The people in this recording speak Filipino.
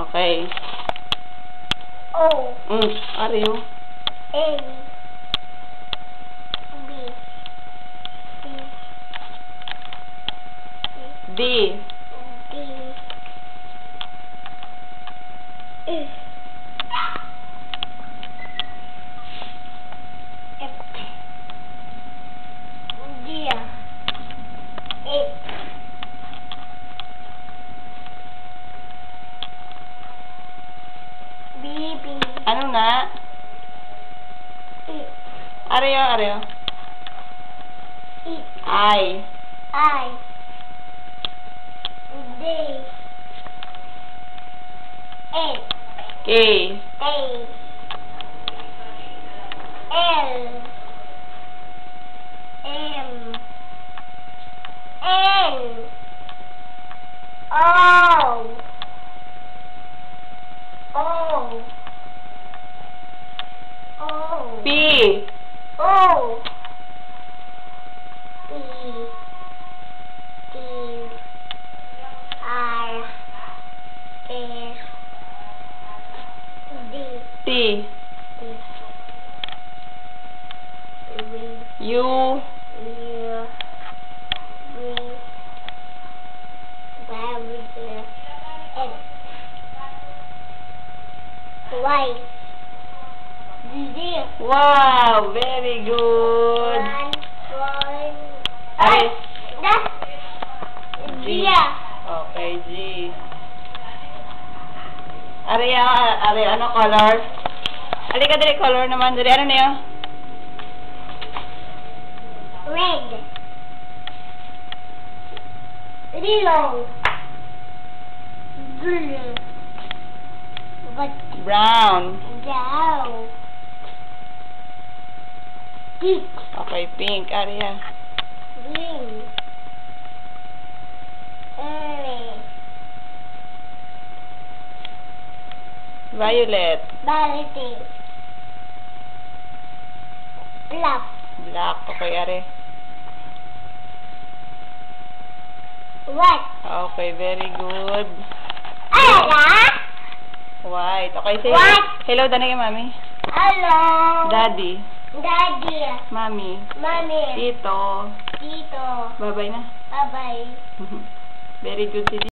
Okay. O. Are you? A. B. C. D. D. E. F. G. H. B. B. Ano na? E. Are you? E. I. I. D. N. K. A. L. M. N. O. O. O. P. O. P. Q. R. S. D. T. V. U. U. V. W. X. Y. Z. Wow! Very good! Ay! That's G. G. Okay, G. Are, ano color? Halika dali, color naman. Dali, ano na yun? Red. Yellow. Blue. What? Brown. Brown. Pink. Okay, pink. Aria. Green. Orange. Violet. Violet. Black. Black. Okay, Are. White. Okay, very good. Ala. White. Okay, say White. hello, danay kay Mami. Hello. Daddy. Daddy. Mami. Mommy. Tito. Tito. Bye-bye na. Bye-bye. Very good si